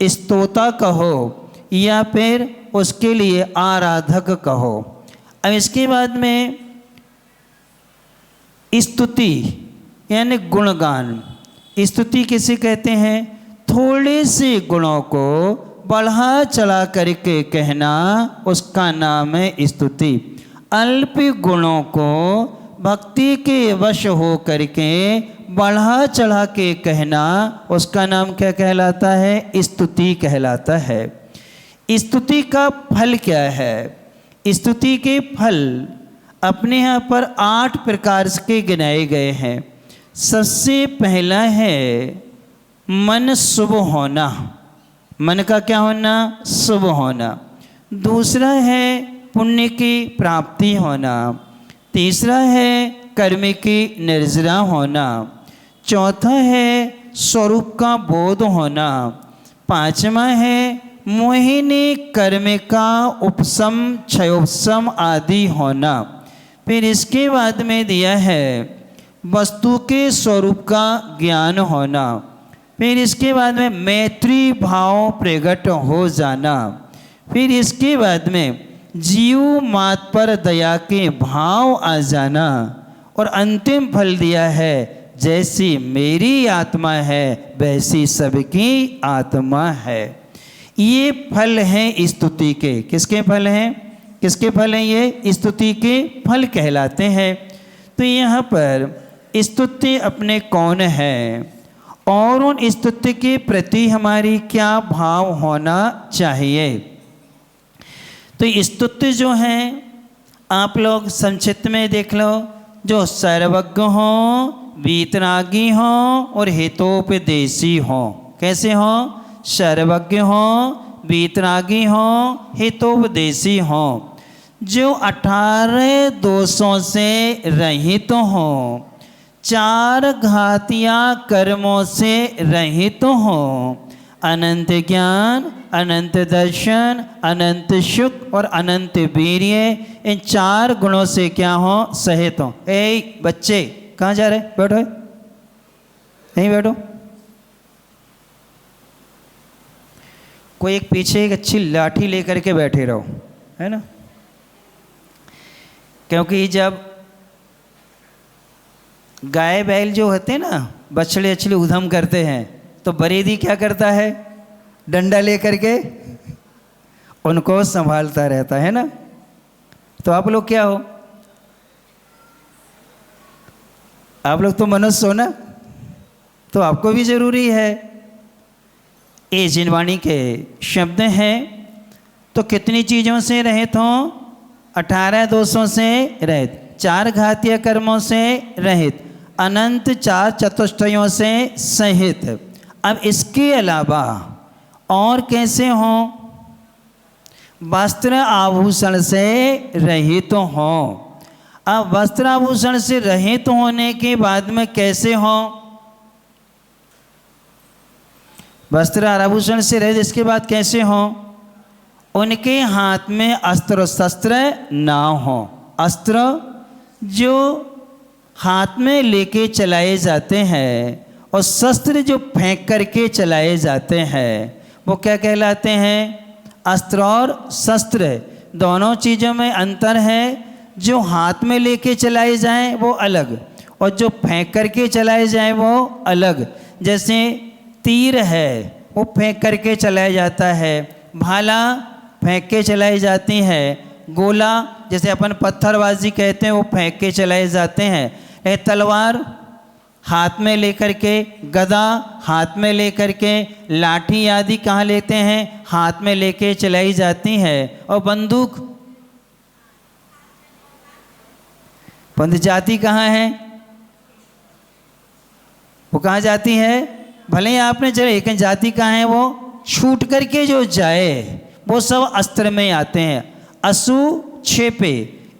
स्तोता कहो या फिर उसके लिए आराधक कहो। अब इसके बाद में स्तुति यानी गुणगान। स्तुति किसे कहते हैं? थोड़े से गुणों को बढ़ा चढ़ा करके कहना, उसका नाम है स्तुति। अल्प गुणों को भक्ति के वश हो करके बढ़ा चढ़ा के कहना, उसका नाम क्या कहलाता है? स्तुति कहलाता है। स्तुति का फल क्या है? स्तुति के फल अपने यहाँ पर 8 प्रकार के गिनाए गए हैं। सबसे पहला है मन शुभ होना, मन का क्या होना? शुभ होना। दूसरा है पुण्य की प्राप्ति होना। तीसरा है कर्म की निर्जरा होना। चौथा है स्वरूप का बोध होना। पांचवा है मोहिनी कर्म का उपशम क्षयोपशम आदि होना। फिर इसके बाद में दिया है वस्तु के स्वरूप का ज्ञान होना। फिर इसके बाद में मैत्री भाव प्रकट हो जाना। फिर इसके बाद में जीव मात पर दया के भाव आ जाना। और अंतिम फल दिया है जैसी मेरी आत्मा है वैसी सबकी आत्मा है। ये फल हैं स्तुति के। किसके फल हैं? किसके फल हैं? ये स्तुति के फल कहलाते हैं। तो यहाँ पर स्तुति अपने कौन है और उन स्तुति के प्रति हमारी क्या भाव होना चाहिए। तो स्तुति जो है आप लोग संक्षिप्त में देख लो, जो सर्वज्ञ हो, वीतरागी हो और हितोपदेशी हो। कैसे हो? सर्वज्ञ हो, वीतरागी हो, हितोपदेशी हो। जो 18 दोषों से रहित हो, 4 घातिया कर्मों से रहित हो, अनंत ज्ञान, अनंत दर्शन, अनंत सुख और अनंत वीर्य, इन 4 गुणों से क्या हो? सहित हो। ए बच्चे कहाँ जा रहे? बैठो, यहीं बैठो। कोई एक पीछे एक अच्छी लाठी लेकर के बैठे रहो, है ना। क्योंकि जब गाय बैल जो होते हैं ना, बछड़े अछड़े उधम करते हैं, तो बरेदी क्या करता है? डंडा लेकर के उनको संभालता रहता है ना। तो आप लोग क्या हो? आप लोग तो मनुष्य हो ना, तो आपको भी जरूरी है। ये जिनवाणी के शब्द हैं। तो कितनी चीज़ों से रहित हो? 18 दोषों से रहित, 4 घातीय कर्मों से रहित, अनंत 4 चतुष्टयों से सहित। अब इसके अलावा और कैसे हो? वस्त्र आभूषण से रहित हो। अब वस्त्र आभूषण से रहित होने के बाद में कैसे हो? वस्त्र आभूषण से रहित इसके बाद कैसे हो? उनके हाथ में अस्त्र शस्त्र ना हो। अस्त्र जो हाथ में लेके चलाए जाते हैं और शस्त्र जो फेंक करके चलाए जाते हैं वो क्या कहलाते हैं? अस्त्र और शस्त्र। दोनों चीज़ों में अंतर है। जो हाथ में लेके चलाए जाएं वो अलग, और जो फेंक करके चलाए जाएं वो अलग। जैसे तीर है वो फेंक करके चलाया जाता है, भाला फेंक के चलाई जाती है, गोला जैसे अपन पत्थरबाजी कहते हैं वो फेंक के चलाए जाते हैं। तलवार हाथ में लेकर के, गदा हाथ में लेकर के, लाठी आदि कहाँ लेते हैं? हाथ में लेके चलाई जाती है। और बंदूक, बंद जाती कहाँ है? वो कहाँ जाती है? भले ही आपने चले, लेकिन जाती कहाँ है? वो छूट करके जो जाए वो सब अस्त्र में आते हैं। असु छेपे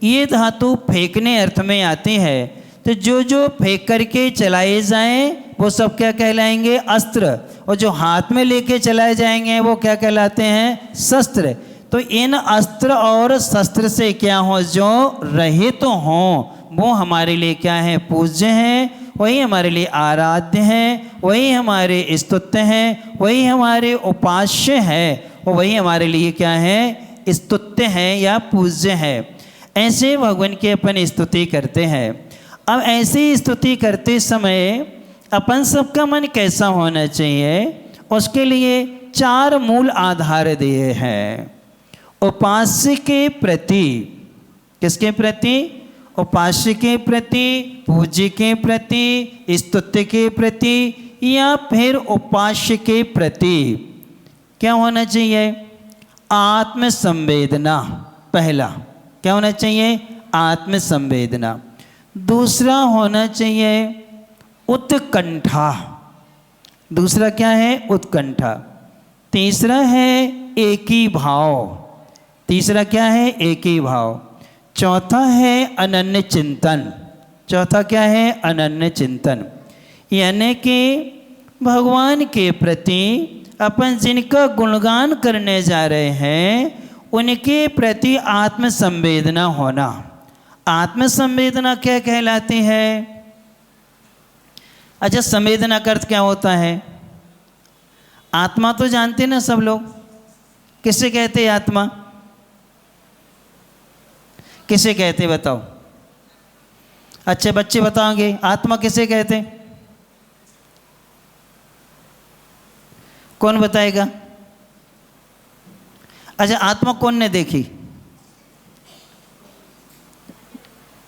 ये धातु फेंकने अर्थ में आती है। तो जो जो फेंक करके चलाए जाएं वो सब क्या कहलाएंगे? अस्त्र। और जो हाथ में लेके चलाए जाएंगे वो क्या कहलाते हैं? शस्त्र। तो इन अस्त्र और शस्त्र से क्या हो? जो रहित तो हों वो हमारे लिए क्या है? पूज्य हैं। वही हमारे लिए आराध्य हैं, वही हमारे स्तुत्य हैं, वही हमारे उपास्य हैं, और वही हमारे लिए क्या है, स्तुत्य हैं या पूज्य हैं। ऐसे भगवान की अपन स्तुति करते हैं। अब ऐसी स्तुति करते समय अपन सबका मन कैसा होना चाहिए, उसके लिए 4 मूल आधार दिए हैं। उपास्य के प्रति, किसके प्रति, उपास्य के प्रति, पूज्य के प्रति, स्तुत्य के प्रति, या फिर उपास्य के प्रति क्या होना चाहिए, आत्म संवेदना। पहला क्या होना चाहिए, आत्म संवेदना। दूसरा होना चाहिए उत्कंठा। दूसरा क्या है, उत्कंठा। तीसरा है एकी भाव। तीसरा क्या है, एकी भाव। चौथा है अनन्य चिंतन। चौथा क्या है, अनन्य चिंतन। यानी कि भगवान के प्रति अपन जिनका गुणगान करने जा रहे हैं उनके प्रति आत्म संवेदना होना। आत्म संवेदना क्या कहलाती है। अच्छा, संवेदना का अर्थ क्या होता है। आत्मा तो जानते ना सब लोग, किसे कहते हैं आत्मा, किसे कहते बताओ। अच्छे बच्चे बताओगे आत्मा किसे कहते, कौन बताएगा। अच्छा, आत्मा कौन ने देखी,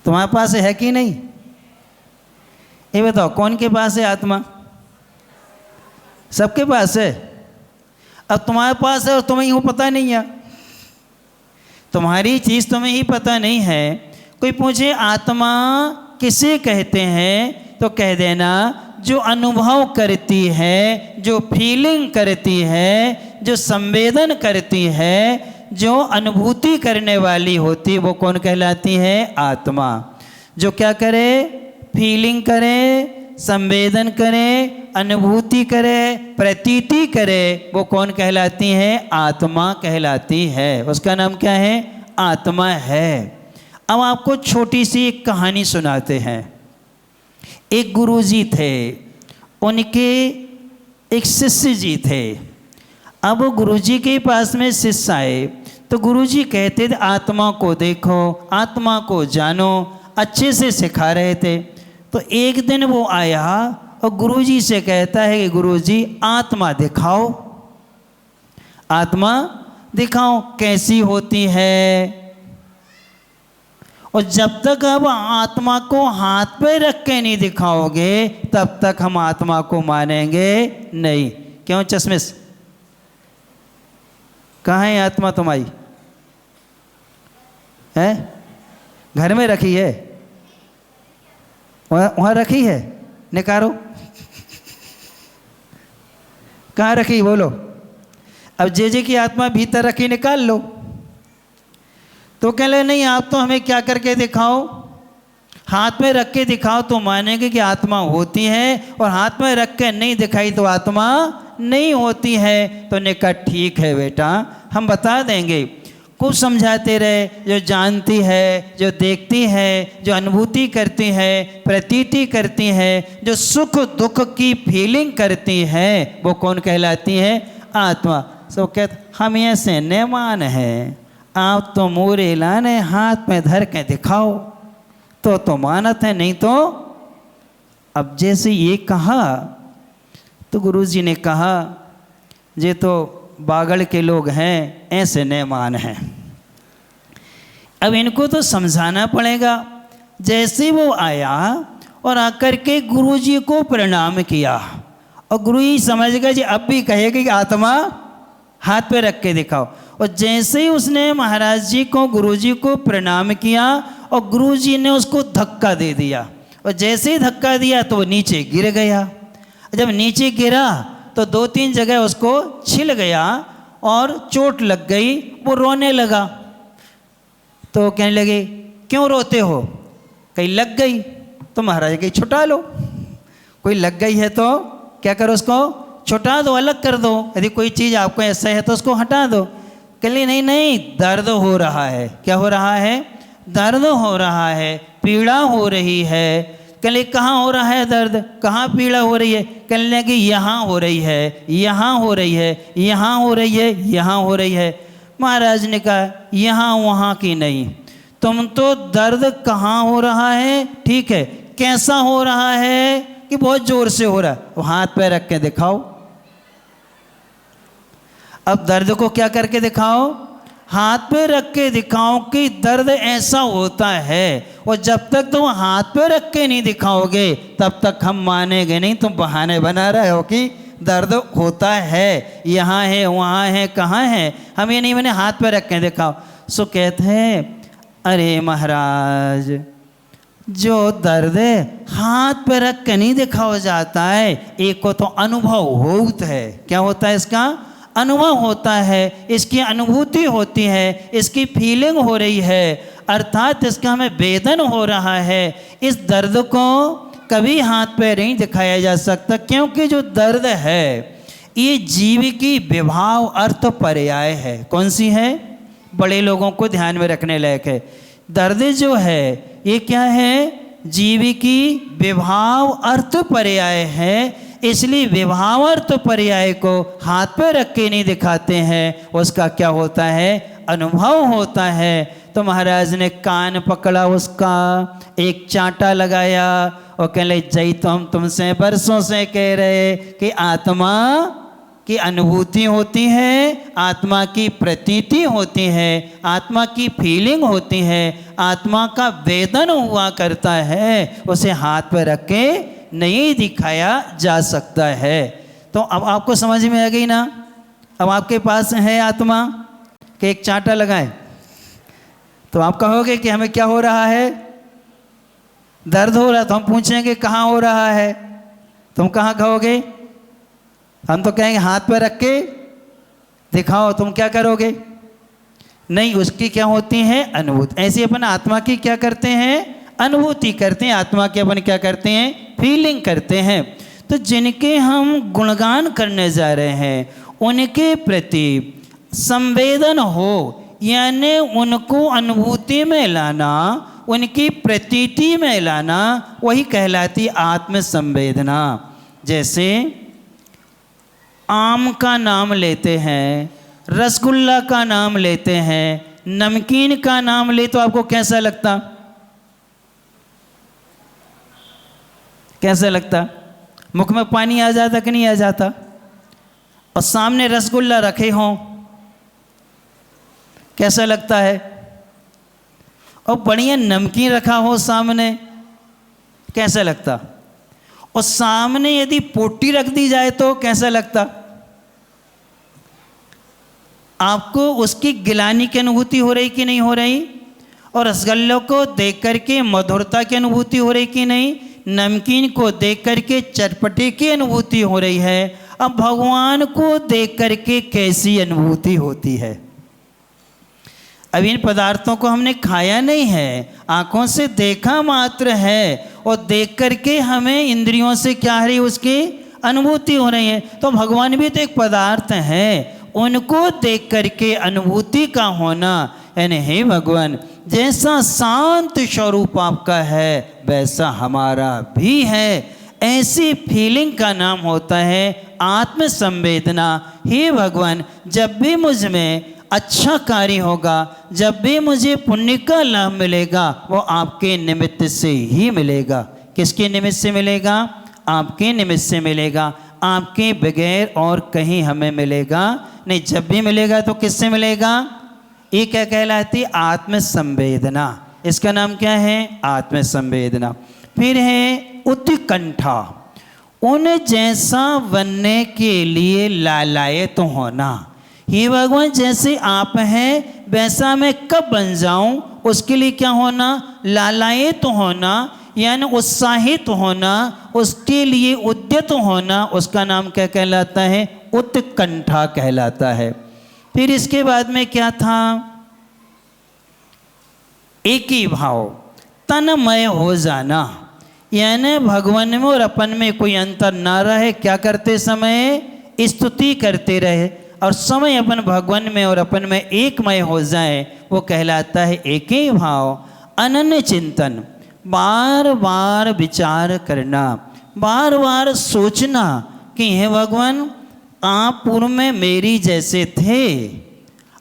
तुम्हारे पास है कि नहीं, ये बताओ कौन के पास है आत्मा, सबके पास है। अब तुम्हारे पास है और तुम्हें यूँ पता नहीं है, तुम्हारी चीज़ तुम्हें ही पता नहीं है। कोई पूछे आत्मा किसे कहते हैं तो कह देना जो अनुभव करती है, जो फीलिंग करती है, जो संवेदन करती है, जो अनुभूति करने वाली होती, वो कौन कहलाती है, आत्मा। जो क्या करे, फीलिंग करे, संवेदन करे, अनुभूति करे, प्रतीति करे, वो कौन कहलाती है, आत्मा कहलाती है। उसका नाम क्या है, आत्मा है। अब आपको छोटी सी एक कहानी सुनाते हैं। एक गुरुजी थे, उनके एक शिष्य जी थे। अब वो गुरुजी के पास में शिष्य आए तो गुरुजी कहते थे आत्मा को देखो, आत्मा को जानो, अच्छे से सिखा रहे थे। तो एक दिन वो आया और गुरुजी से कहता है कि गुरुजी आत्मा दिखाओ, आत्मा दिखाओ कैसी होती है। और जब तक अब आत्मा को हाथ पे रख के नहीं दिखाओगे तब तक हम आत्मा को मानेंगे नहीं। क्यों चश्मिश, कहाँ है आत्मा तुम्हारी, है घर में रखी है, वहाँ रखी है, निकालो कहाँ रखी बोलो। अब जे की आत्मा भीतर रखी, निकाल लो। तो कह ले नहीं, आप तो हमें क्या करके दिखाओ, हाथ में रख के दिखाओ तो मानेंगे कि आत्मा होती है, और हाथ में रख के नहीं दिखाई तो आत्मा नहीं होती है। तो ने कहा ठीक है बेटा, हम बता देंगे। कुछ समझाते रहे, जो जानती है, जो देखती है, जो अनुभूति करती है, प्रतीति करती है, जो सुख दुख की फीलिंग करती है, वो कौन कहलाती है, आत्मा। सो कहते हम ऐसे न मान है, आप तो मोरे लाने हाथ में धर के दिखाओ तो मानत है, नहीं तो। अब जैसे ये कहा तो गुरुजी ने कहा ये तो बागड़ के लोग हैं, ऐसे न मान हैं। अब इनको तो समझाना पड़ेगा। जैसे वो आया और आकर के गुरुजी को प्रणाम किया, और गुरुजी समझ गए जी अब भी कहेगा कि आत्मा हाथ पे रख के दिखाओ। और जैसे ही उसने महाराज जी को, गुरुजी को प्रणाम किया और गुरुजी ने उसको धक्का दे दिया, और जैसे ही धक्का दिया तो वो नीचे गिर गया। जब नीचे गिरा तो 2-3 जगह उसको छिल गया और चोट लग गई, वो रोने लगा। तो कहने लगे क्यों रोते हो, कहीं लग गई तो महाराज कहीं छुटा लो, कोई लग गई है तो क्या करो, उसको छुटा दो, अलग कर दो। यदि कोई चीज़ आपको ऐसा है तो उसको हटा दो। कह लिए नहीं नहीं, दर्द हो रहा है। क्या हो रहा है, दर्द हो रहा है, पीड़ा हो रही है। कहने कहाँ हो रहा है दर्द, कहाँ पीड़ा हो रही है, कहने लगे यहाँ हो रही है, यहाँ हो रही है, यहाँ हो रही है, यहाँ हो रही है। महाराज ने कहा यहाँ वहाँ की नहीं, तुम तो दर्द कहाँ हो रहा है, ठीक है, कैसा हो रहा है कि बहुत जोर से हो रहा है, वो हाथ पे रख के दिखाओ। अब दर्द को क्या करके दिखाओ, हाथ पे रख के दिखाओ कि दर्द ऐसा होता है। और जब तक तुम हाथ पे रख के नहीं दिखाओगे तब तक हम मानेंगे नहीं, तुम बहाने बना रहे हो कि दर्द होता है, यहाँ है, वहाँ है, कहाँ है, हम ये नहीं, मैंने हाथ पे रख के दिखाओ। सो कहते हैं अरे महाराज, जो दर्द हाथ पे रख के नहीं दिखाया जाता है, एक को तो अनुभव होता है। क्या होता है इसका, अनुभव होता है, इसकी अनुभूति होती है, इसकी फीलिंग हो रही है, अर्थात इसका हमें वेदन हो रहा है। इस दर्द को कभी हाथ पे नहीं दिखाया जा सकता, क्योंकि जो दर्द है ये जीव की विभाव अर्थ पर्याय है। कौन सी है, बड़े लोगों को ध्यान में रखने लायक है। दर्द जो है ये क्या है, जीव की विभाव अर्थ पर्याय है, इसलिए विभाव अर्थ पर्याय को हाथ पे रख के नहीं दिखाते हैं, उसका क्या होता है, अनुभव होता है। तो महाराज ने कान पकड़ा उसका, एक चांटा लगाया और कहले जय, तो हम तुमसे बरसों से कह रहे कि आत्मा की अनुभूति होती है, आत्मा की प्रतीति होती है, आत्मा की फीलिंग होती है, आत्मा का वेदन हुआ करता है, उसे हाथ पर रख के नहीं दिखाया जा सकता है। तो अब आपको समझ में आ गई ना, अब आपके पास है आत्मा कि एक चांटा लगाए, तो आप कहोगे कि हमें क्या हो रहा है, दर्द हो रहा है, तो हम पूछेंगे कहाँ हो रहा है, तुम कहाँ कहोगे, हम तो कहेंगे हाथ पर रख के दिखाओ, तुम क्या करोगे, नहीं, उसकी क्या होती है, अनुभूति। ऐसे अपन आत्मा की क्या करते हैं, अनुभूति करते हैं, आत्मा की अपन क्या करते हैं, फीलिंग करते हैं। तो जिनके हम गुणगान करने जा रहे हैं उनके प्रति संवेदन हो, यानी उनको अनुभूति में लाना, उनकी प्रतीति में लाना, वही कहलाती आत्म संवेदना। जैसे आम का नाम लेते हैं, रसगुल्ला का नाम लेते हैं, नमकीन का नाम ले तो आपको कैसा लगता, कैसा लगता, मुख में पानी आ जाता कि नहीं आ जाता। और सामने रसगुल्ला रखे हों, कैसा लगता है, और बढ़िया नमकीन रखा हो सामने, कैसा लगता, और सामने यदि पोटी रख दी जाए तो कैसा लगता, आपको उसकी गिलानी की अनुभूति हो रही कि नहीं हो रही, और रसगुल्ले को देख करके मधुरता की अनुभूति हो रही कि नहीं, नमकीन को देख करके चटपटे की अनुभूति हो रही है। अब भगवान को देख करके कैसी अनुभूति होती है, अब इन पदार्थों को हमने खाया नहीं है, आंखों से देखा मात्र है, और देख करके हमें इंद्रियों से क्या है, उसकी अनुभूति हो रही है। तो भगवान भी तो एक पदार्थ है, उनको देख करके अनुभूति का होना, यानी हे भगवान, जैसा शांत स्वरूप आपका है वैसा हमारा भी है, ऐसी फीलिंग का नाम होता है आत्म संवेदना। हे भगवान, जब भी मुझ में अच्छा कार्य होगा, जब भी मुझे पुण्य का लाभ मिलेगा, वो आपके निमित्त से ही मिलेगा। किसके निमित्त से मिलेगा, आपके निमित्त से मिलेगा, आपके बगैर और कहीं हमें मिलेगा नहीं। जब भी मिलेगा तो किससे मिलेगा, ये क्या कहलाती, आत्म संवेदना। इसका नाम क्या है, आत्म संवेदना। फिर है उत्कंठा, उन जैसा बनने के लिए लालायित होना। हे भगवान, जैसे आप हैं वैसा मैं कब बन जाऊं, उसके लिए क्या होना, लालायित होना, यानी उत्साहित होना, उसके लिए उद्यत होना, उसका नाम क्या कहलाता है, उत्कंठा कहलाता है। फिर इसके बाद में क्या था, एक ही भाव, तन्मय हो जाना, यानी भगवान में और अपन में कोई अंतर ना रहे, क्या करते समय स्तुति करते रहे, और समय अपन भगवान में और अपन में एकमय हो जाए, वो कहलाता है एक ही भाव। अनन्य चिंतन, बार बार विचार करना, बार बार सोचना कि हे भगवान, आप पूर्व में मेरी जैसे थे,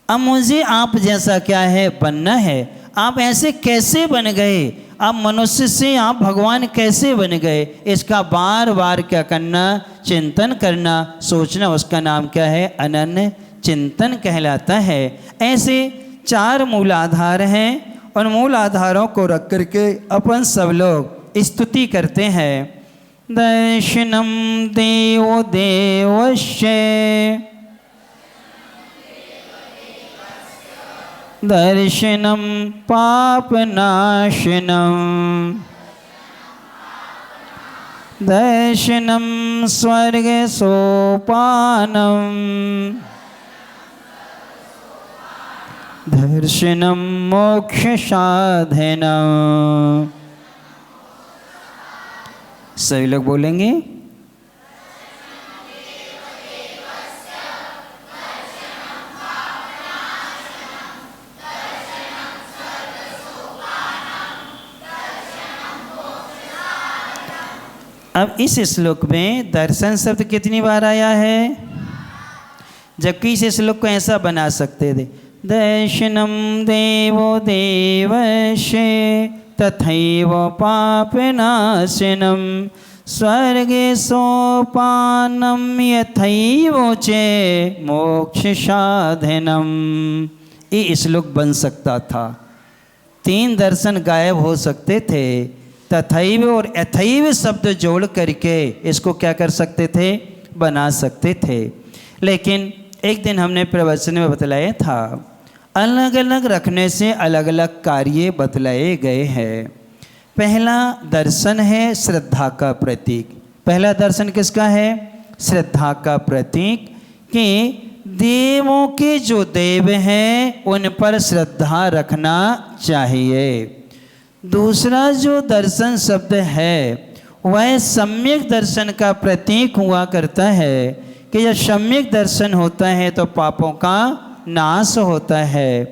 अब मुझे आप जैसा क्या है बनना है। आप ऐसे कैसे बन गए, आप मनुष्य से आप भगवान कैसे बन गए, इसका बार बार क्या करना, चिंतन करना, सोचना। उसका नाम क्या है, अनन्य चिंतन कहलाता है। ऐसे 4 मूलाधार हैं, और मूल आधारों को रख करके अपन सब लोग स्तुति करते हैं। दर्शनम देवो देवस्य, दर्शनम पापनाशनम, दर्शनम स्वर्ग सोपानम, दर्शनम मोक्ष साधनम। सभी लोग बोलेंगे, अब इस श्लोक में दर्शन शब्द कितनी बार आया है, जबकि इस श्लोक को ऐसा बना सकते थे, दर्शनम देवो देवस्य तथैव पापनाशनम, स्वर्गे सोपानम यथैव चे मोक्ष साधनम। ये श्लोक बन सकता था। 3 दर्शन गायब हो सकते थे, तथैव और यथैव शब्द जोड़ करके इसको क्या कर सकते थे, बना सकते थे। लेकिन एक दिन हमने प्रवचन में बतलाया था, अलग अलग रखने से अलग अलग कार्य बतलाए गए हैं। पहला दर्शन है श्रद्धा का प्रतीक। पहला दर्शन किसका है, श्रद्धा का प्रतीक, कि देवों के जो देव हैं उन पर श्रद्धा रखना चाहिए। दूसरा जो दर्शन शब्द है वह सम्यक दर्शन का प्रतीक हुआ करता है, कि जब सम्यक दर्शन होता है तो पापों का नाश होता है।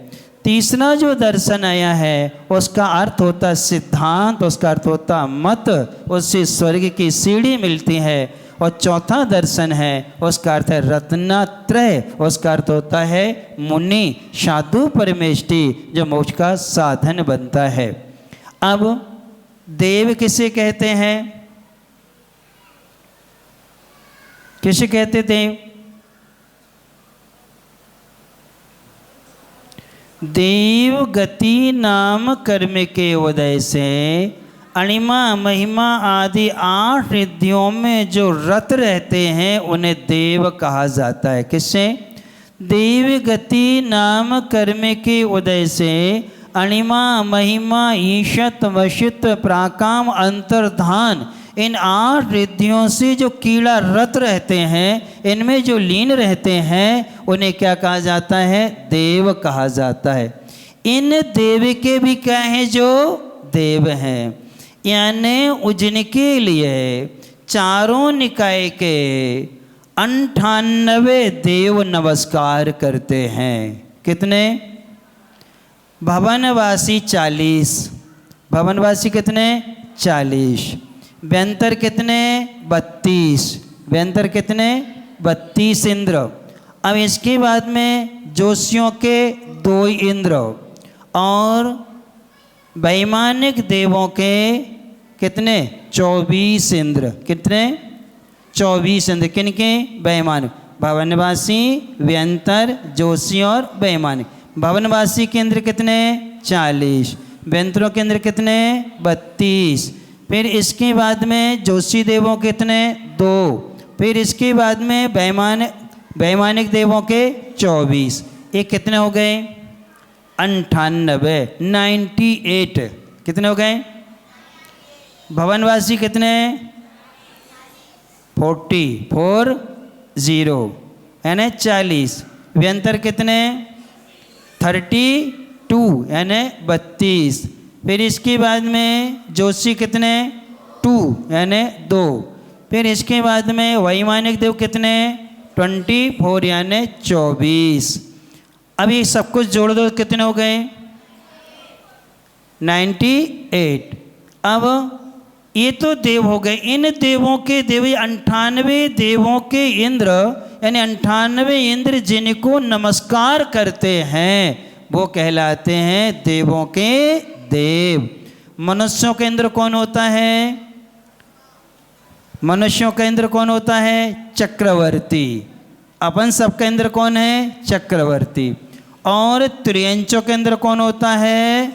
तीसरा जो दर्शन आया है उसका अर्थ होता है सिद्धांत, उसका अर्थ होता मत, उससे स्वर्ग की सीढ़ी मिलती है। और चौथा दर्शन है उसका अर्थ है रत्नत्रय, उसका अर्थ होता है मुनि, साधु, परमेष्टि, जो मोक्ष का साधन बनता है। अब देव किसे कहते हैं, किसे कहते थे, देव गति नाम कर्म के उदय से अणिमा महिमा आदि 8 रिद्धियों में जो रत रहते हैं उन्हें देव कहा जाता है। किससे, देव गति नाम कर्म के उदय से अणिमा महिमा ईशत वशित प्राकाम अंतर्धान, इन 8 रिद्धियों से जो कीड़ा रत रहते हैं, इनमें जो लीन रहते हैं, उन्हें क्या कहा जाता है, देव कहा जाता है। इन देव के भी क्या हैं, जो देव हैं, यानी उनके लिए चारों निकाय के 98 देव नमस्कार करते हैं। कितने, भवनवासी 40, भवनवासी कितने, 40, व्यंतर कितने, 32, व्यंतर कितने, 32 इंद्र। अब इसके बाद में जोशियों के 2 इंद्र और वैमानिक देवों के कितने, 24 इंद्र। कितने, 24 इंद्र। किनके, वैमानिक, भवनवासी, व्यंतर, जोशी और वैमानिक। भवनवासी के इंद्र कितने, 40, व्यंतरों के इंद्र कितने, 32। फिर इसके बाद में जोशी देवों के कितने, 2। फिर इसके बाद में वैमानिक देवों के 24। ये कितने हो गए, 98, 98। कितने हो गए, भवनवासी कितने, 40 यानी 40। व्यंतर कितने, 32 यानी 32। फिर इसके बाद में जोशी कितने, 2 यानी 2। फिर इसके बाद में वैमानिक देव कितने, 24 यानी 24। अब ये सब कुछ जोड़ दो, कितने हो गए, 98। अब ये तो देव हो गए, इन देवों के देव 98 देवों के इंद्र, यानी 98 इंद्र जिनको नमस्कार करते हैं वो कहलाते हैं देवों के देव। मनुष्यों का इंद्र कौन होता है? मनुष्यों का इंद्र कौन होता है? चक्रवर्ती। अपन सबका इंद्र कौन है? चक्रवर्ती। और त्रियंचों के इंद्र कौन होता है?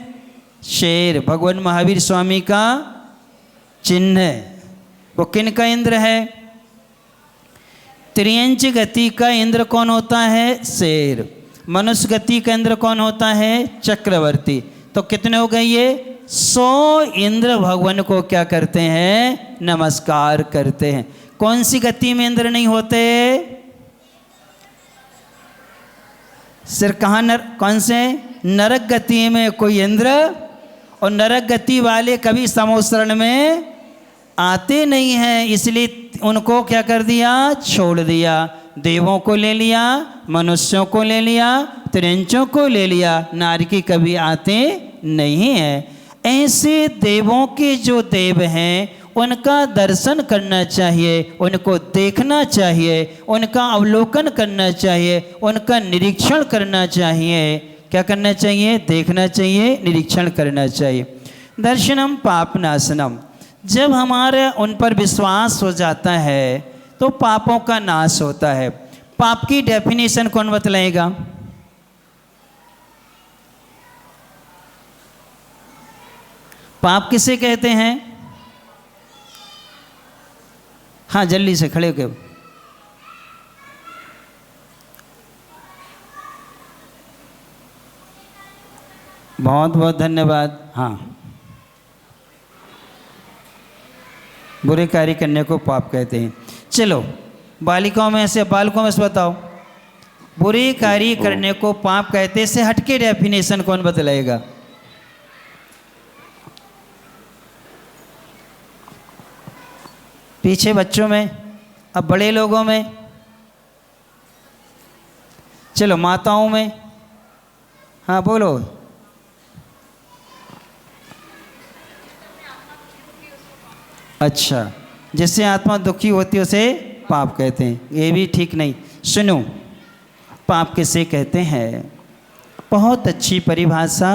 शेर। भगवान महावीर स्वामी का चिन्ह है। वो किन का इंद्र है? त्रियंच गति का इंद्र कौन होता है? शेर। मनुष्य गति का इंद्र कौन होता है? चक्रवर्ती। तो कितने हो गए ये? 100 इंद्र भगवान को क्या करते हैं? नमस्कार करते हैं। कौन सी गति में इंद्र नहीं होते? सिर्फ कहाँ कौन से? नरक गति में कोई इंद्र, और नरक गति वाले कभी समोसरण में आते नहीं हैं, इसलिए उनको क्या कर दिया? छोड़ दिया। देवों को ले लिया, मनुष्यों को ले लिया, त्रियंचों को ले लिया, नारकी कभी आते नहीं हैं। ऐसे देवों के जो देव हैं उनका दर्शन करना चाहिए, उनको देखना चाहिए, उनका अवलोकन करना चाहिए, उनका निरीक्षण करना चाहिए। क्या करना चाहिए? देखना चाहिए, निरीक्षण करना चाहिए। दर्शनम पापनाशनम। जब हमारे उन पर विश्वास हो जाता है तो पापों का नाश होता है। पाप की डेफिनेशन कौन बतलाएगा? पाप किसे कहते हैं? हाँ जल्दी से खड़े होके। बहुत बहुत धन्यवाद। हाँ, बुरे कार्य करने को पाप कहते हैं। चलो बालिकाओं में से, बालकों में से बताओ, बुरे कार्य करने को पाप कहते से हटके डेफिनेशन कौन बतलाएगा? पीछे बच्चों में, अब बड़े लोगों में, चलो माताओं में। हाँ बोलो। अच्छा, जिससे आत्मा दुखी होती है उसे पाप कहते हैं, ये भी ठीक नहीं। सुनो, पाप किसे कहते हैं? बहुत अच्छी परिभाषा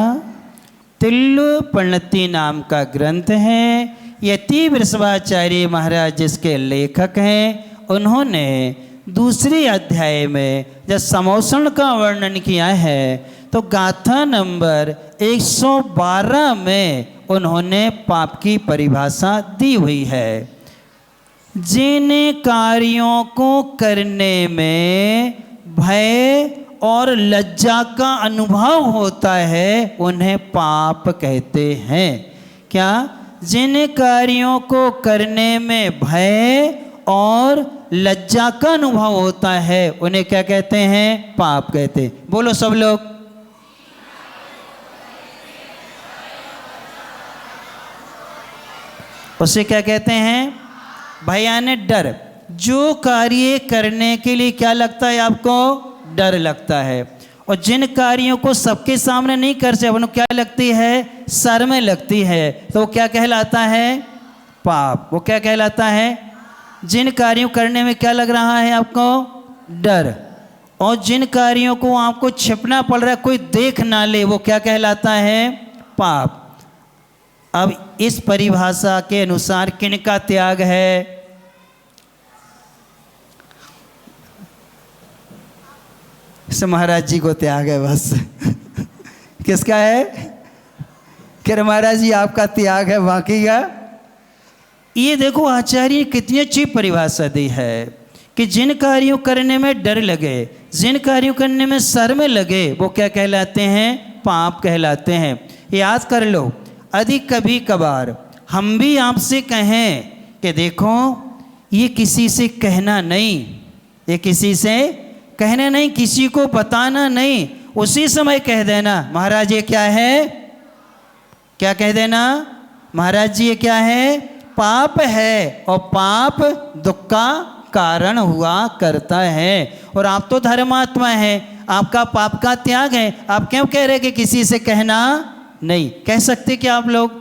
तिल्लु प्रणति नाम का ग्रंथ है। यति वृषभाचार्य महाराज जिसके लेखक हैं, उन्होंने दूसरे अध्याय में जब समोषण का वर्णन किया है तो गाथा नंबर 112 में उन्होंने पाप की परिभाषा दी हुई है। जिन कार्यों को करने में भय और लज्जा का अनुभव होता है उन्हें पाप कहते हैं। क्या? जिन कार्यों को करने में भय और लज्जा का अनुभव होता है उन्हें क्या कहते हैं? पाप कहते हैं। बोलो सब लोग। उसे क्या कहते हैं? भय यानी डर। जो कार्य करने के लिए क्या लगता है आपको? डर लगता है। और जिन कार्यों को सबके सामने नहीं कर सकते उनको क्या लगती है? शर्म लगती है। तो वो क्या कहलाता है? पाप। वो क्या कहलाता है? जिन कार्यों करने में क्या लग रहा है आपको? डर। और जिन कार्यों को आपको छिपना पड़ रहा है, कोई देख ना ले, वो क्या कहलाता है? पाप। अब इस परिभाषा के अनुसार किनका त्याग है? महाराज जी को त्याग है बस। किसका है? कि महाराज जी आपका त्याग है, बाकी का। ये देखो आचार्य ने कितनी अच्छी परिभाषा दी है कि जिन कार्यों करने में डर लगे, जिन कार्यों करने में शर्म लगे, वो क्या कहलाते हैं? पाप कहलाते हैं। याद कर लो, अधिक कभी कभार हम भी आपसे कहें कि देखो ये किसी से कहना नहीं, ये किसी से कहना नहीं, किसी को बताना नहीं, उसी समय कह देना महाराज ये क्या है? क्या कह देना? महाराज जी ये क्या है? पाप है, और पाप दुख का कारण हुआ करता है। और आप तो धर्मात्मा हैं, आपका पाप का त्याग है, आप क्यों कह रहे कि किसी से कहना नहीं? कह सकते क्या आप लोग?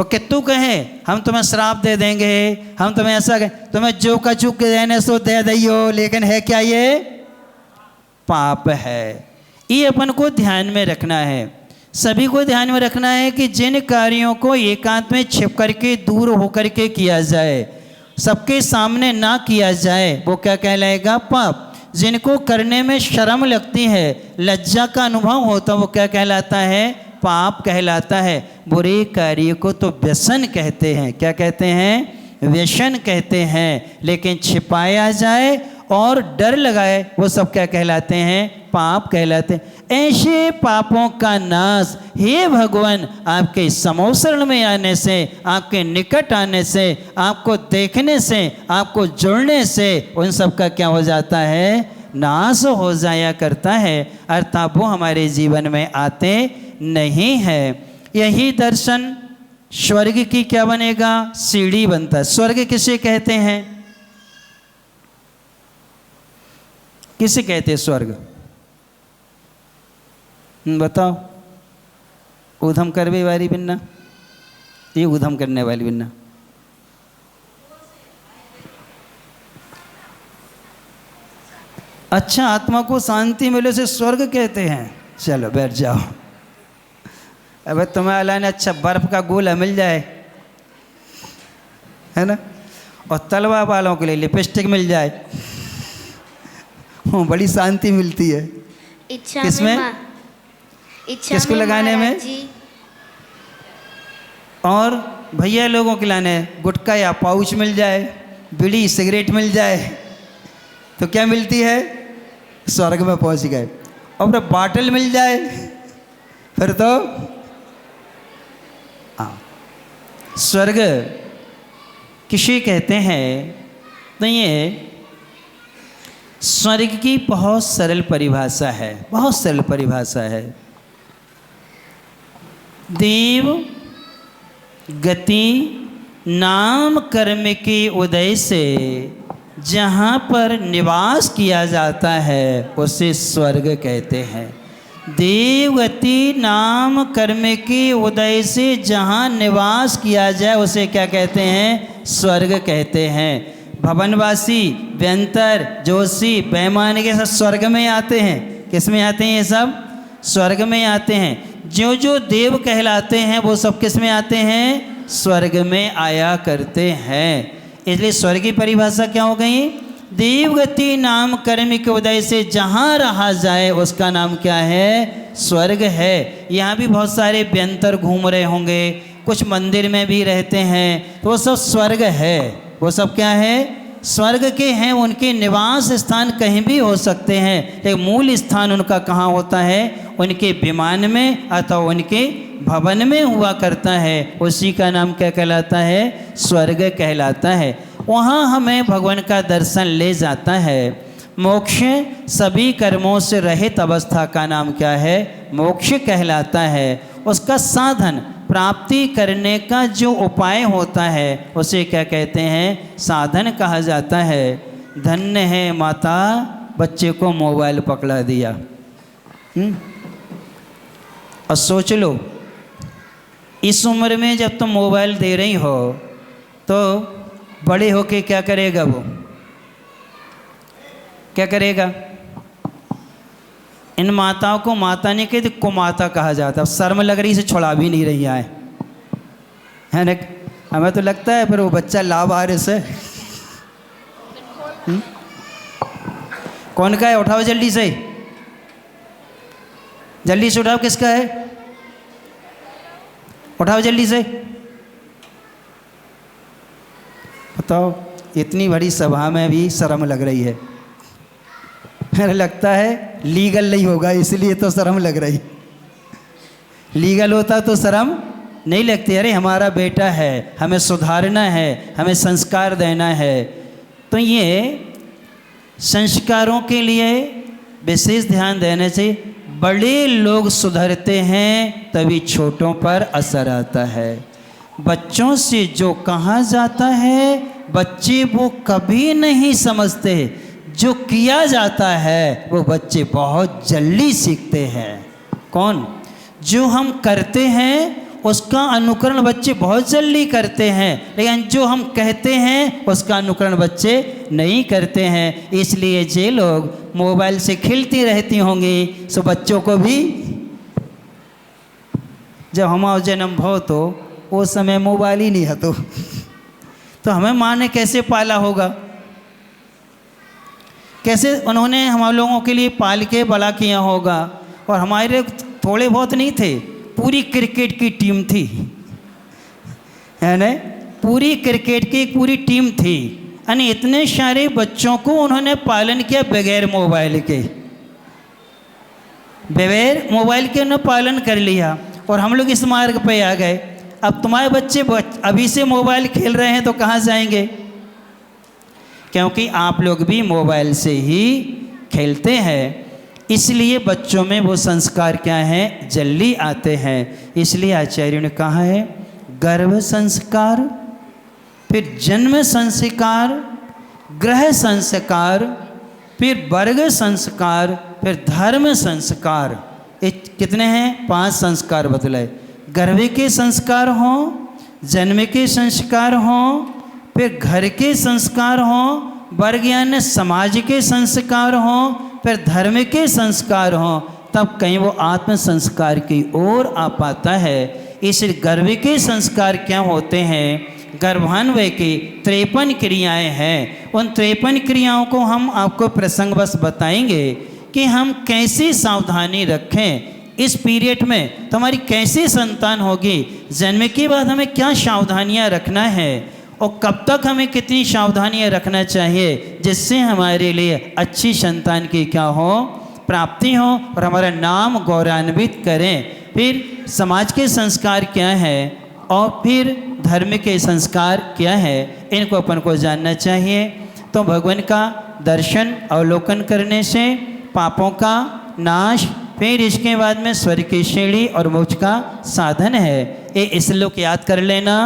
वो कितू कहे हम तुम्हें श्राप दे देंगे, हम तुम्हें ऐसा कहें, तुम्हें जो कछु देने सो दे दियो, लेकिन है क्या ये? पाप है। ये अपन को ध्यान में रखना है, सभी को ध्यान में रखना है कि जिन कार्यों को एकांत में छिप करके दूर होकर के किया जाए, सबके सामने ना किया जाए, वो क्या कहलाएगा? पाप। जिनको करने में शर्म लगती है, लज्जा का अनुभव होता है, वो क्या कहलाता है? पाप कहलाता है। बुरे कार्य को तो व्यसन कहते हैं। क्या कहते हैं? व्यसन कहते हैं। लेकिन छिपाया जाए और डर लगाए, वो सब क्या कहलाते हैं? पाप कहलाते हैं। ऐसे पापों का नाश हे भगवान आपके समोसरण में आने से, आपके निकट आने से, आपको देखने से, आपको जुड़ने से उन सब का क्या हो जाता है? नाश हो जाया करता है, अर्थात वो हमारे जीवन में आते नहीं है। यही दर्शन स्वर्ग की क्या बनेगा? सीढ़ी बनता है। स्वर्ग किसे कहते हैं? किसे कहते हैं स्वर्ग? बताओ। ऊधम करवे वाली बिन्ना, ये ऊधम करने वाली बिन्ना। अच्छा, आत्मा को शांति मिले से स्वर्ग कहते हैं। चलो बैठ जाओ। अब तुम्हें अल्लाह ने अच्छा बर्फ का गोला मिल जाए, है ना, और तलवा वालों के लिए लिपस्टिक मिल जाए, बड़ी शांति मिलती है। इच्छा किसमें? इच्छा किसको लगाने में? और भैया लोगों के लाने गुटखा या पाउच मिल जाए, बीड़ी सिगरेट मिल जाए, तो क्या मिलती है? स्वर्ग में पहुंच गए। और फिर बाटल मिल जाए, फिर तो स्वर्ग किसे कहते हैं? तो ये स्वर्ग की बहुत सरल परिभाषा है, बहुत सरल परिभाषा है। देव गति नाम कर्म के उदय से जहाँ पर निवास किया जाता है उसे स्वर्ग कहते हैं। देवगति नाम कर्म के उदय से जहाँ निवास किया जाए उसे क्या कहते हैं? स्वर्ग कहते हैं। भवनवासी, व्यंतर, जोशी, बैमान के सब स्वर्ग में आते हैं। किस में आते हैं? ये सब स्वर्ग में आते हैं। जो जो देव कहलाते हैं वो सब किस में आते हैं? स्वर्ग में आया करते हैं। इसलिए स्वर्ग की परिभाषा क्या हो गई? देवगति नाम कर्म के उदय से जहाँ रहा जाए उसका नाम क्या है? स्वर्ग है। यहाँ भी बहुत सारे व्यंतर घूम रहे होंगे, कुछ मंदिर में भी रहते हैं, तो वो सब स्वर्ग है। वो सब क्या है? स्वर्ग के हैं। उनके निवास स्थान कहीं भी हो सकते हैं, लेकिन मूल स्थान उनका कहाँ होता है? उनके विमान में अथवा उनके भवन में हुआ करता है। उसी का नाम क्या कहलाता है? स्वर्ग कहलाता है। वहाँ हमें भगवान का दर्शन ले जाता है। मोक्ष सभी कर्मों से रहित अवस्था का नाम क्या है? मोक्ष कहलाता है। उसका साधन, प्राप्ति करने का जो उपाय होता है उसे क्या कहते हैं? साधन कहा जाता है। धन्य है माता बच्चे को मोबाइल पकड़ा दिया। और सोच लो, इस उम्र में जब तुम मोबाइल दे रही हो तो बड़े होके क्या करेगा? वो क्या करेगा? इन माताओं को माता नहीं कहते, कुमाता कहा जाता। शर्म लग रही से छुड़ा भी नहीं रही है ना? हमें तो लगता है फिर वो बच्चा लावारिस है। कौन का है? उठाओ जल्दी से, जल्दी से उठाओ। किसका है? उठाओ जल्दी से, बताओ। इतनी बड़ी सभा में भी शर्म लग रही है। लगता है लीगल नहीं होगा इसलिए तो शर्म लग रही। लीगल होता तो शर्म नहीं लगती। अरे हमारा बेटा है, हमें सुधारना है, हमें संस्कार देना है। तो ये संस्कारों के लिए विशेष ध्यान देने से बड़े लोग सुधरते हैं, तभी छोटों पर असर आता है। बच्चों से जो कहा जाता है बच्चे वो कभी नहीं समझते, जो किया जाता है वो बच्चे बहुत जल्दी सीखते हैं। कौन? जो हम करते हैं उसका अनुकरण बच्चे बहुत जल्दी करते हैं, लेकिन जो हम कहते हैं उसका अनुकरण बच्चे नहीं करते हैं। इसलिए जे लोग मोबाइल से खेलती रहती होंगी सो बच्चों को भी, जब हमारा जन्म भव तो उस समय मोबाइल ही नहीं है, तो हमें माँ ने कैसे पाला होगा, कैसे उन्होंने हम लोगों के लिए पाल के बड़ा किया होगा। और हमारे थोड़े बहुत नहीं थे, पूरी क्रिकेट की टीम थी, है ना, पूरी क्रिकेट की पूरी टीम थी, यानी इतने सारे बच्चों को उन्होंने पालन किया बगैर मोबाइल के, बगैर मोबाइल के उन्होंने पालन कर लिया। और हम लोग इस मार्ग पे आ गए। अब तुम्हारे बच्चे अभी से मोबाइल खेल रहे हैं तो कहाँ जाएंगे, क्योंकि आप लोग भी मोबाइल से ही खेलते हैं। इसलिए बच्चों में वो संस्कार क्या हैं, जल्दी आते हैं। इसलिए आचार्यों ने कहा है गर्भ संस्कार, फिर जन्म संस्कार, ग्रह संस्कार, फिर वर्ग संस्कार, फिर धर्म संस्कार। ये कितने हैं, 5 संस्कार बतलाए। गर्भ के संस्कार हों, जन्म के संस्कार हों, फिर घर के संस्कार हों, वर्ग यानी समाज के संस्कार हों, फिर धर्म के संस्कार हों, तब कहीं वो आत्म संस्कार की ओर आ पाता है। इस गर्भ के संस्कार क्या होते हैं, गर्भान्वय की 53 क्रियाएं हैं। उन 53 क्रियाओं को हम आपको प्रसंगवश बताएंगे कि हम कैसी सावधानी रखें इस पीरियड में, तो हमारी कैसी संतान होगी, जन्म के बाद हमें क्या सावधानियां रखना है और कब तक हमें कितनी सावधानियां रखना चाहिए जिससे हमारे लिए अच्छी संतान की क्या हो, प्राप्ति हो और हमारा नाम गौरवान्वित करें। फिर समाज के संस्कार क्या है और फिर धर्म के संस्कार क्या है, इनको अपन को जानना चाहिए। तो भगवान का दर्शन अवलोकन करने से पापों का नाश, फिर इसके बाद में स्वर्ग की सीढ़ी और मोक्ष का साधन है। ये श्लोक याद कर लेना।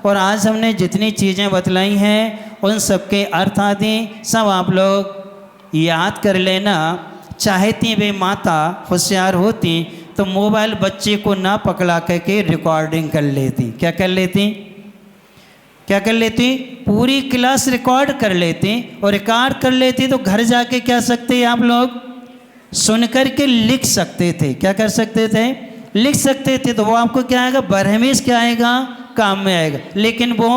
और आज हमने जितनी चीज़ें बतलाई हैं उन सब के अर्थ आदि सब आप लोग याद कर लेना। चाहती वे माता होशियार होती तो मोबाइल बच्चे को ना पकड़ा करके रिकॉर्डिंग कर लेती। क्या कर लेती, क्या कर लेती, पूरी क्लास रिकॉर्ड कर लेती। और रिकॉर्ड कर लेती तो घर जाके क्या सकते आप लोग, सुन कर के लिख सकते थे। क्या कर सकते थे, लिख सकते थे। तो वो आपको क्या आएगा, बरहमीज क्या आएगा, काम में आएगा। लेकिन वो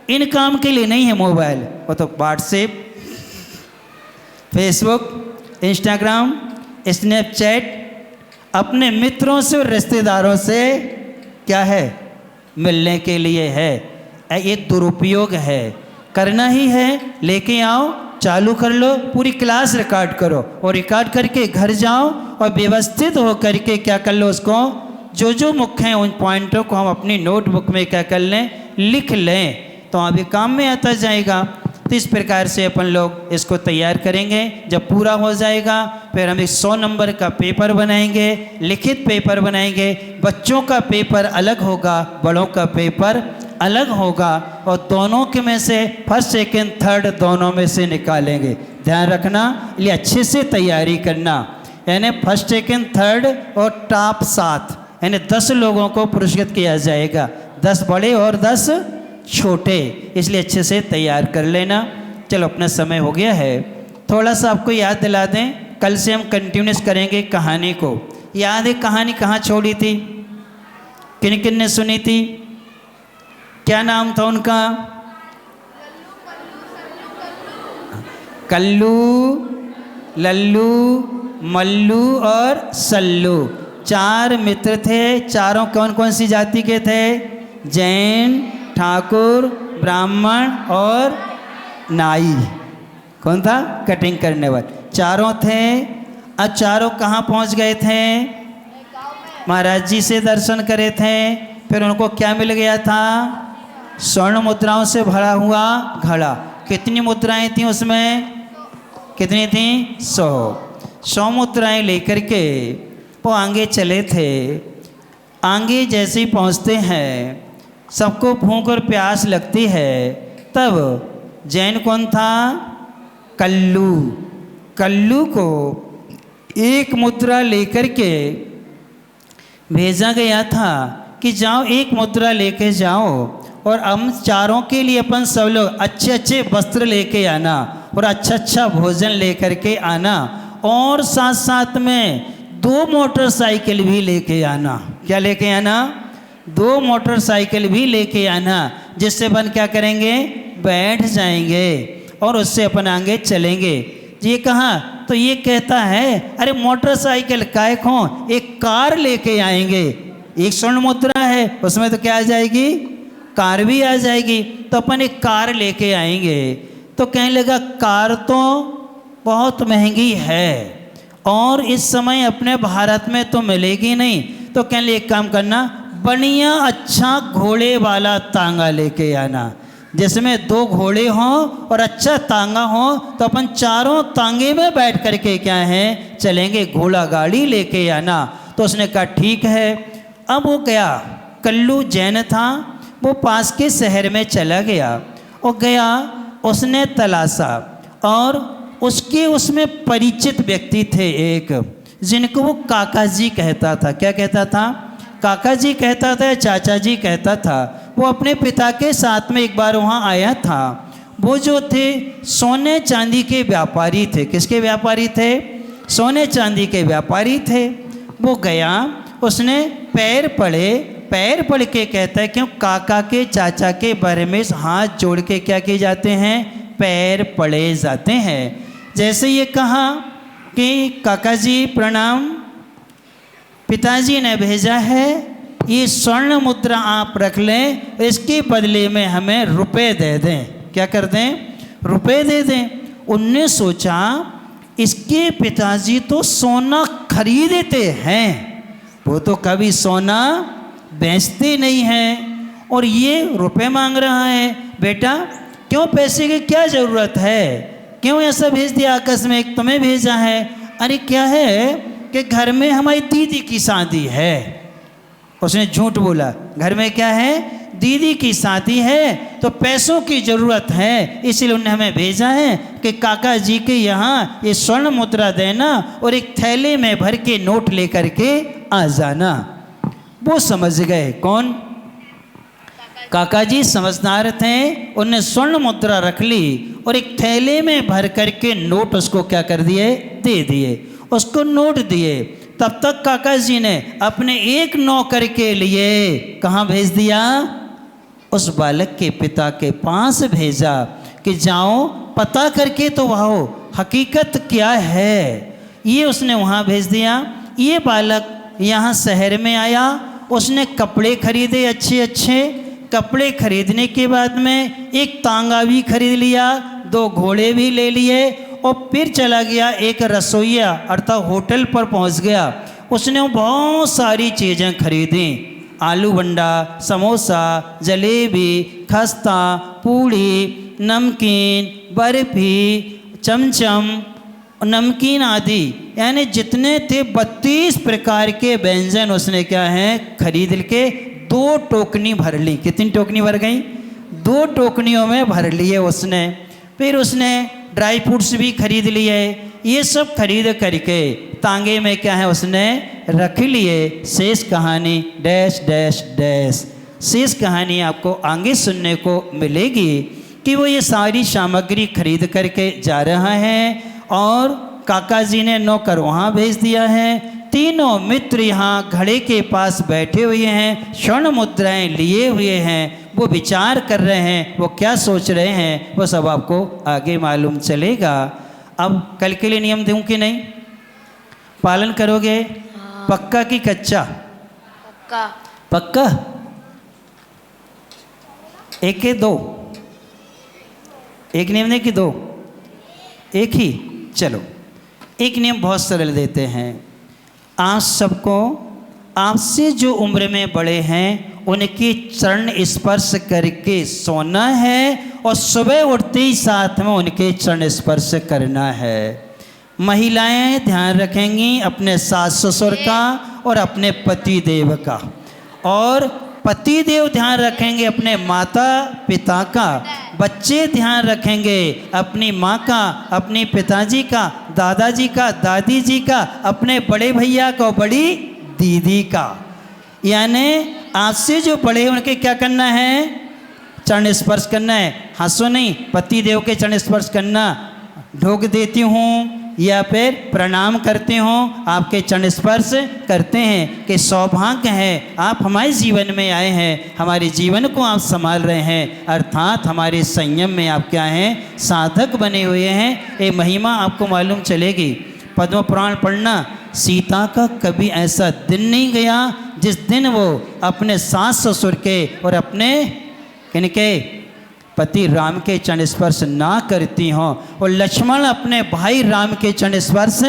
इन काम के लिए नहीं है मोबाइल, वो तो व्हाट्सएप, फेसबुक, इंस्टाग्राम, स्नैपचैट, अपने मित्रों से और रिश्तेदारों से क्या है, मिलने के लिए है। ये दुरुपयोग है, करना ही है, लेके आओ, चालू कर लो, पूरी क्लास रिकॉर्ड करो और रिकॉर्ड करके घर जाओ और व्यवस्थित हो करके क्या कर लो, उसको जो जो मुख्य हैं उन पॉइंटों को हम अपनी नोटबुक में क्या कर लें, लिख लें, तो अभी काम में आता जाएगा। तो इस प्रकार से अपन लोग इसको तैयार करेंगे। जब पूरा हो जाएगा फिर हम 100 नंबर का पेपर बनाएंगे, लिखित पेपर बनाएंगे। बच्चों का पेपर अलग होगा, बड़ों का पेपर अलग होगा और दोनों के में से फर्स्ट सेकंड थर्ड दोनों में से निकालेंगे। ध्यान रखना, ये अच्छे से तैयारी करना, यानी फर्स्ट सेकंड थर्ड और टॉप 7 यानी 10 लोगों को पुरस्कृत किया जाएगा, 10 बड़े और 10 छोटे। इसलिए अच्छे से तैयार कर लेना। चलो अपना समय हो गया है, थोड़ा सा आपको याद दिला दें, कल से हम कंटिन्यूस करेंगे कहानी को। याद है कहानी कहाँ छोड़ी थी, किन किन ने सुनी थी, क्या नाम था उनका, कल्लू, लल्लू, मल्लू और सल्लू। 4 मित्र थे। चारों कौन कौन सी जाति के थे, जैन, ठाकुर, ब्राह्मण और नाई। कौन था, कटिंग करने वाले। चारों थे। अब चारों कहाँ पहुँच गए थे, महाराज जी से दर्शन करे थे। फिर उनको क्या मिल गया था, स्वर्ण मुद्राओं से भरा हुआ घड़ा। कितनी मुद्राएं थी उसमें, कितनी थी, 100 मुद्राएं लेकर के वो आगे चले थे। आगे जैसे ही पहुँचते हैं सबको भूख और प्यास लगती है। तब जैन कौन था, कल्लू। कल्लू को 1 मुद्रा लेकर के भेजा गया था कि जाओ एक मुद्रा लेके जाओ और हम चारों के लिए अपन सब लोग अच्छे अच्छे वस्त्र लेके आना और अच्छा अच्छा भोजन लेकर के आना, और साथ साथ में 2 मोटरसाइकिल भी लेके आना। क्या लेके आना? 2 मोटरसाइकिल भी लेके आना, जिससे अपन क्या करेंगे, बैठ जाएंगे और उससे अपन आगे चलेंगे। ये कहाँ? तो ये कहता है अरे मोटरसाइकिल काय को, एक कार लेके आएंगे। एक स्वर्ण मुद्रा है, उसमें तो क्या आ जाएगी, कार भी आ जाएगी। तो अपन एक कार लेके आएंगे। तो कहने लगा कार तो बहुत महंगी है और इस समय अपने भारत में तो मिलेगी नहीं। तो कहने लगे एक काम करना, बढ़िया अच्छा घोड़े वाला तांगा लेके आना, जिसमें 2 घोड़े हों और अच्छा तांगा हो, तो अपन चारों तांगे में बैठ करके क्या है चलेंगे, घोड़ा गाड़ी लेके आना। तो उसने कहा ठीक है। अब वो गया, कल्लू जैन था, वो पास के शहर में चला गया और गया, उसने तलाशा और उसके उसमें परिचित व्यक्ति थे एक, जिनको वो काका जी कहता था। क्या कहता था? काका जी कहता था, चाचा जी कहता था। वो अपने पिता के साथ में एक बार वहाँ आया था। वो जो थे सोने चांदी के व्यापारी थे। किसके व्यापारी थे? सोने चांदी के व्यापारी थे। वो गया, उसने पैर पड़ के कहता है क्यों, काका के चाचा के बारे में हाथ जोड़ के क्या किए जाते हैं, पैर पड़े जाते हैं। जैसे ये कहा कि काका जी प्रणाम, पिताजी ने भेजा है, ये स्वर्ण मुद्रा आप रख लें, इसके बदले में हमें रुपए दे दें। क्या कर दें? रुपए दे दें। उनने सोचा इसके पिताजी तो सोना खरीदते हैं, वो तो कभी सोना बेचते नहीं हैं, और ये रुपए मांग रहा है। बेटा क्यों, पैसे की क्या ज़रूरत है, क्यों ऐसा भेज दिया आकस्मिक, तुम्हें भेजा है? अरे क्या है कि घर में हमारी दीदी की शादी है। उसने झूठ बोला, घर में क्या है, दीदी की शादी है, तो पैसों की ज़रूरत है, इसलिए उन्होंने हमें भेजा है कि काका जी के यहाँ ये स्वर्ण मुद्रा देना और एक थैले में भर के नोट लेकर के आ जाना। वो समझ गए। कौन? काका जी समझदार थे। उन्हें स्वर्ण मुद्रा रख ली और एक थैले में भर करके नोट उसको क्या कर दिए, दे दिए, उसको नोट दिए। तब तक काका जी ने अपने एक नौकर के लिए कहाँ भेज दिया, उस बालक के पिता के पास भेजा कि जाओ पता करके तो आओ हकीकत क्या है। ये उसने वहाँ भेज दिया। ये बालक यहाँ शहर में आया, उसने कपड़े खरीदे, अच्छे अच्छे कपड़े खरीदने के बाद में एक तांगा भी खरीद लिया, 2 घोड़े भी ले लिए और फिर चला गया एक रसोइया अर्थात होटल पर पहुंच गया। उसने बहुत सारी चीज़ें खरीदी, आलू बंडा, समोसा, जलेबी, खस्ता, पूड़ी, नमकीन, बर्फी, चमचम, नमकीन आदि, यानी जितने थे 32 प्रकार के व्यंजन उसने क्या है खरीद के 2 टोकनी भर ली। कितनी टोकनी भर गई? 2 टोकनियों में भर लिए उसने। फिर उसने ड्राई फ्रूट्स भी खरीद लिए। ये सब खरीद करके तांगे में क्या है उसने रख लिए। शेष कहानी डैश डैश डैश। शेष कहानी आपको आगे सुनने को मिलेगी कि वो ये सारी सामग्री खरीद करके जा रहा है और काका जी ने नौकर वहाँ भेज दिया है। तीनों मित्र यहाँ घड़े के पास बैठे हुए हैं, स्वर्ण मुद्राएं लिए हुए हैं, वो विचार कर रहे हैं, वो क्या सोच रहे हैं, वो सब आपको आगे मालूम चलेगा। अब कल के लिए नियम दूँ कि नहीं, पालन करोगे? पक्का कि कच्चा? पक्का। पक्का? 1 या 2? एक नियम नहीं कि 2? एक ही? चलो एक नियम बहुत सरल देते हैं। आप सबको, आपसे जो उम्र में बड़े हैं उनके चरण स्पर्श करके सोना है और सुबह उठते ही साथ में उनके चरण स्पर्श करना है। महिलाएं ध्यान रखेंगी अपने सास ससुर का और अपने पति देव का, और पति देव ध्यान रखेंगे अपने माता पिता का। बच्चे ध्यान रखेंगे अपनी माँ का, अपने पिताजी का, दादाजी का, दादी जी का, अपने बड़े भैया का, बड़ी दीदी का। यानी आपसे जो बड़े हैं उनके क्या करना है, चरण स्पर्श करना है। हंसो नहीं, पति देव के चरण स्पर्श करना। ढोक देती हूँ या फिर प्रणाम करते हो, आपके चरण स्पर्श करते हैं कि सौभाग्य है आप हमारे जीवन में आए हैं, हमारे जीवन को आप संभाल रहे हैं, अर्थात हमारे संयम में आप क्या हैं, साधक बने हुए हैं। ये महिमा आपको मालूम चलेगी। पद्म पुराण पढ़ना, सीता का कभी ऐसा दिन नहीं गया जिस दिन वो अपने सास ससुर के और अपने किनके पति राम के चरण स्पर्श ना करती हों, और लक्ष्मण अपने भाई राम के चरण स्पर्श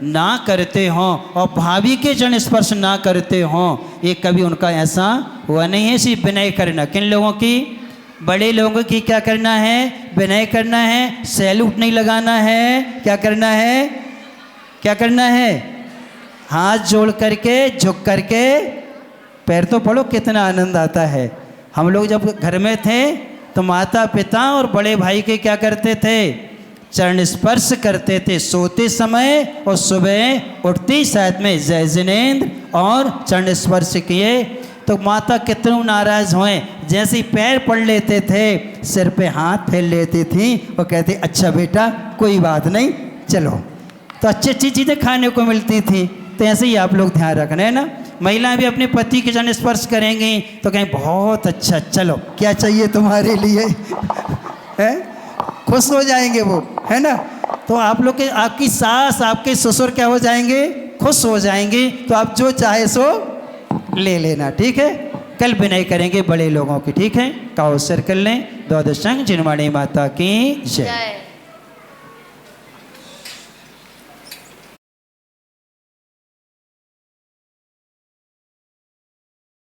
ना करते हों, और भाभी के चरण स्पर्श ना करते हों। ये कभी उनका ऐसा हुआ नहीं है। सिर्फ विनय करना, किन लोगों की, बड़े लोगों की क्या करना है, विनय करना है, सैल्यूट नहीं लगाना है, क्या करना है, क्या करना है, हाथ जोड़ करके झुक करके पैर तो पड़ो, कितना आनंद आता है। हम लोग जब घर में थे तो माता पिता और बड़े भाई के क्या करते थे, चरण स्पर्श करते थे सोते समय, और सुबह उठते साथ में जय जिनेंद्र और चरण स्पर्श किए तो माता कितने नाराज हुए। जैसे ही पैर पड़ लेते थे सिर पे हाथ फेर लेती थी और कहती अच्छा बेटा कोई बात नहीं चलो। तो अच्छी अच्छी चीज़ें खाने को मिलती थी। तो ऐसे ही आप लोग ध्यान रखना है ना। महिलाएं भी अपने पति के चरण स्पर्श करेंगी तो कहें बहुत अच्छा, चलो क्या चाहिए तुम्हारे लिए है, खुश हो जाएंगे वो, है ना। तो आप लोग के, आपकी सास आपके ससुर क्या हो जाएंगे, खुश हो जाएंगे। तो आप जो चाहे सो ले लेना, ठीक है। कल विनय करेंगे बड़े लोगों की, ठीक है। काउ सिर कर लें। द्वादश जिनवाणी माता की जय।